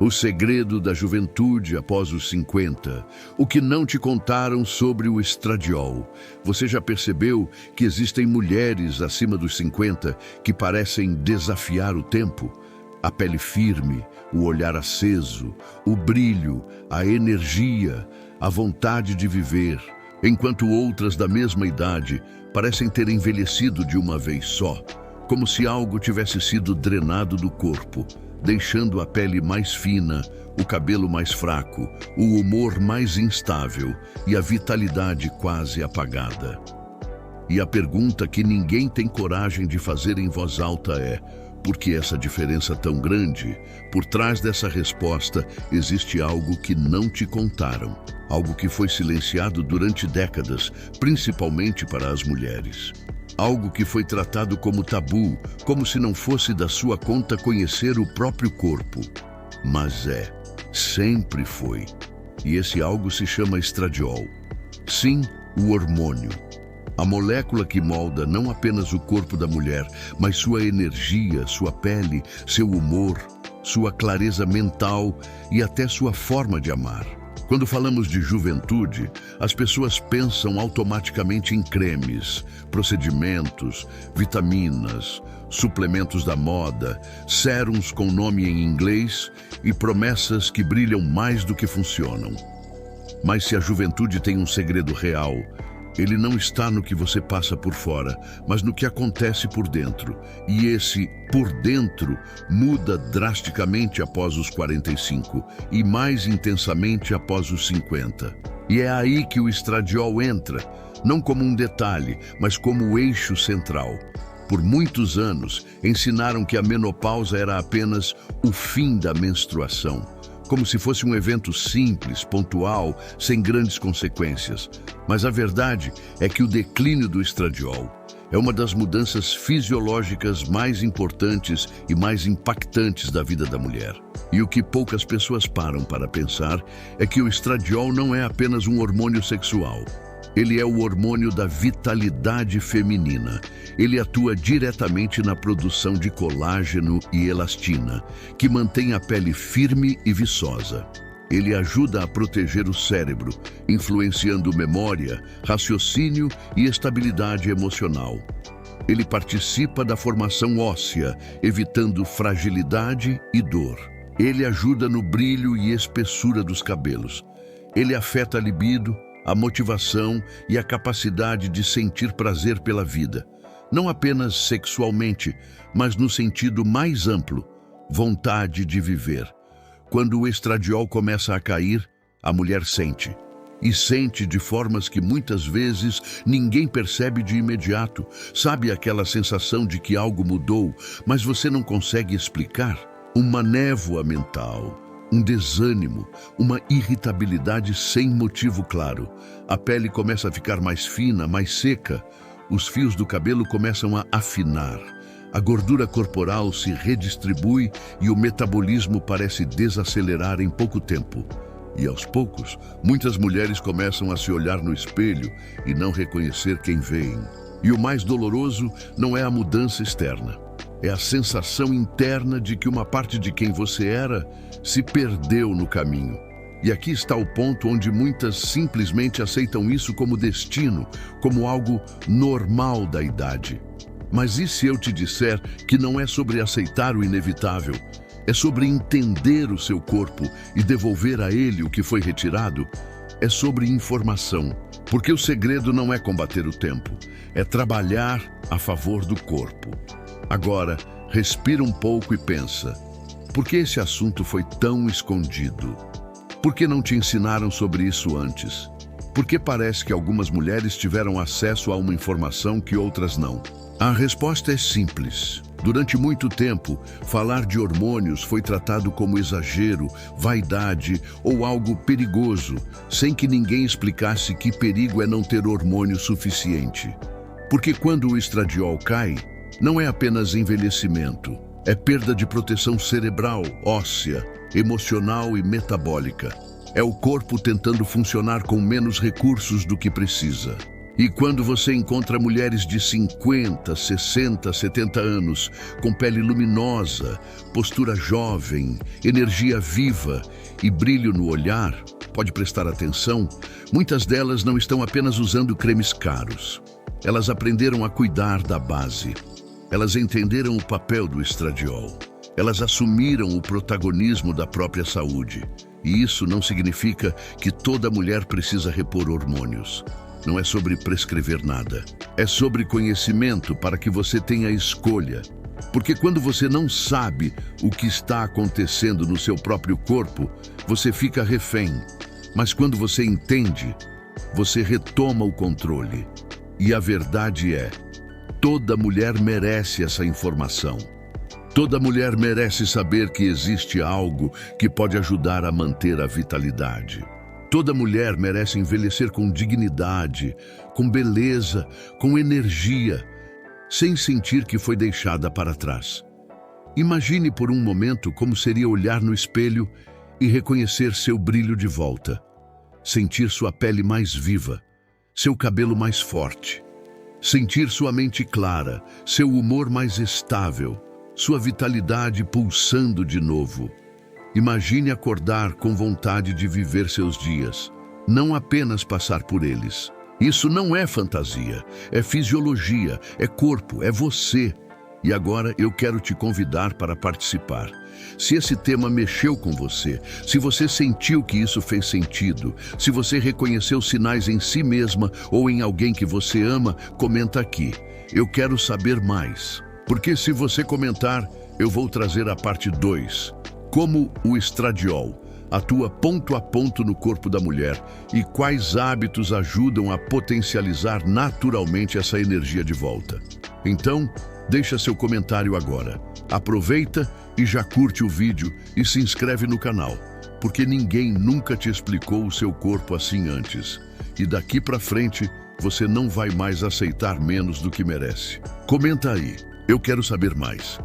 O segredo da juventude após os 50. O que não te contaram sobre o estradiol. Você já percebeu que existem mulheres acima dos 50 que parecem desafiar o tempo? A pele firme, o olhar aceso, o brilho, a energia, a vontade de viver, enquanto outras da mesma idade parecem ter envelhecido de uma vez só, como se algo tivesse sido drenado do corpo, deixando a pele mais fina, o cabelo mais fraco, o humor mais instável e a vitalidade quase apagada. E a pergunta que ninguém tem coragem de fazer em voz alta é: por que essa diferença tão grande? Por trás dessa resposta existe algo que não te contaram, algo que foi silenciado durante décadas, principalmente para as mulheres. Algo que foi tratado como tabu, como se não fosse da sua conta conhecer o próprio corpo. Mas sempre foi. E esse algo se chama estradiol. Sim, o hormônio. A molécula que molda não apenas o corpo da mulher, mas sua energia, sua pele, seu humor, sua clareza mental e até sua forma de amar. Quando falamos de juventude, as pessoas pensam automaticamente em cremes, procedimentos, vitaminas, suplementos da moda, sérums com nome em inglês e promessas que brilham mais do que funcionam. Mas se a juventude tem um segredo real, ele não está no que você passa por fora, mas no que acontece por dentro. E esse por dentro muda drasticamente após os 45 e mais intensamente após os 50. E é aí que o estradiol entra, não como um detalhe, mas como o eixo central. Por muitos anos, ensinaram que a menopausa era apenas o fim da menstruação, como se fosse um evento simples, pontual, sem grandes consequências. Mas a verdade é que o declínio do estradiol é uma das mudanças fisiológicas mais importantes e mais impactantes da vida da mulher. E o que poucas pessoas param para pensar é que o estradiol não é apenas um hormônio sexual. Ele é o hormônio da vitalidade feminina. Ele atua diretamente na produção de colágeno e elastina, que mantém a pele firme e viçosa. Ele ajuda a proteger o cérebro, influenciando memória, raciocínio e estabilidade emocional. Ele participa da formação óssea, evitando fragilidade e dor. Ele ajuda no brilho e espessura dos cabelos. Ele afeta a libido, a motivação e a capacidade de sentir prazer pela vida. Não apenas sexualmente, mas no sentido mais amplo, vontade de viver. Quando o estradiol começa a cair, a mulher sente. E sente de formas que muitas vezes ninguém percebe de imediato. Sabe aquela sensação de que algo mudou, mas você não consegue explicar? Uma névoa mental, um desânimo, uma irritabilidade sem motivo claro. A pele começa a ficar mais fina, mais seca. Os fios do cabelo começam a afinar. A gordura corporal se redistribui e o metabolismo parece desacelerar em pouco tempo. E aos poucos, muitas mulheres começam a se olhar no espelho e não reconhecer quem veem. E o mais doloroso não é a mudança externa. É a sensação interna de que uma parte de quem você era se perdeu no caminho. E aqui está o ponto onde muitas simplesmente aceitam isso como destino, como algo normal da idade. Mas e se eu te disser que não é sobre aceitar o inevitável? É sobre entender o seu corpo e devolver a ele o que foi retirado? É sobre informação, porque o segredo não é combater o tempo, é trabalhar a favor do corpo. Agora, respira um pouco e pensa: por que esse assunto foi tão escondido? Por que não te ensinaram sobre isso antes? Por que parece que algumas mulheres tiveram acesso a uma informação que outras não? A resposta é simples. Durante muito tempo, falar de hormônios foi tratado como exagero, vaidade ou algo perigoso, sem que ninguém explicasse que perigo é não ter hormônio suficiente. Porque quando o estradiol cai, não é apenas envelhecimento, é perda de proteção cerebral, óssea, emocional e metabólica. É o corpo tentando funcionar com menos recursos do que precisa. E quando você encontra mulheres de 50, 60, 70 anos, com pele luminosa, postura jovem, energia viva e brilho no olhar, pode prestar atenção, muitas delas não estão apenas usando cremes caros. Elas aprenderam a cuidar da base. Elas entenderam o papel do estradiol. Elas assumiram o protagonismo da própria saúde. E isso não significa que toda mulher precisa repor hormônios. Não é sobre prescrever nada. É sobre conhecimento para que você tenha escolha. Porque quando você não sabe o que está acontecendo no seu próprio corpo, você fica refém. Mas quando você entende, você retoma o controle. E a verdade é, toda mulher merece essa informação. Toda mulher merece saber que existe algo que pode ajudar a manter a vitalidade. Toda mulher merece envelhecer com dignidade, com beleza, com energia, sem sentir que foi deixada para trás. Imagine por um momento como seria olhar no espelho e reconhecer seu brilho de volta. Sentir sua pele mais viva, seu cabelo mais forte. Sentir sua mente clara, seu humor mais estável, sua vitalidade pulsando de novo. Imagine acordar com vontade de viver seus dias, não apenas passar por eles. Isso não é fantasia, é fisiologia, é corpo, é você. E agora eu quero te convidar para participar. Se esse tema mexeu com você, se você sentiu que isso fez sentido, se você reconheceu sinais em si mesma ou em alguém que você ama, comenta aqui. Eu quero saber mais. Porque se você comentar, eu vou trazer a parte 2. Como o estradiol atua ponto a ponto no corpo da mulher e quais hábitos ajudam a potencializar naturalmente essa energia de volta. Então, deixa seu comentário agora. Aproveita e já curte o vídeo e se inscreve no canal, porque ninguém nunca te explicou o seu corpo assim antes. E daqui pra frente, você não vai mais aceitar menos do que merece. Comenta aí, eu quero saber mais.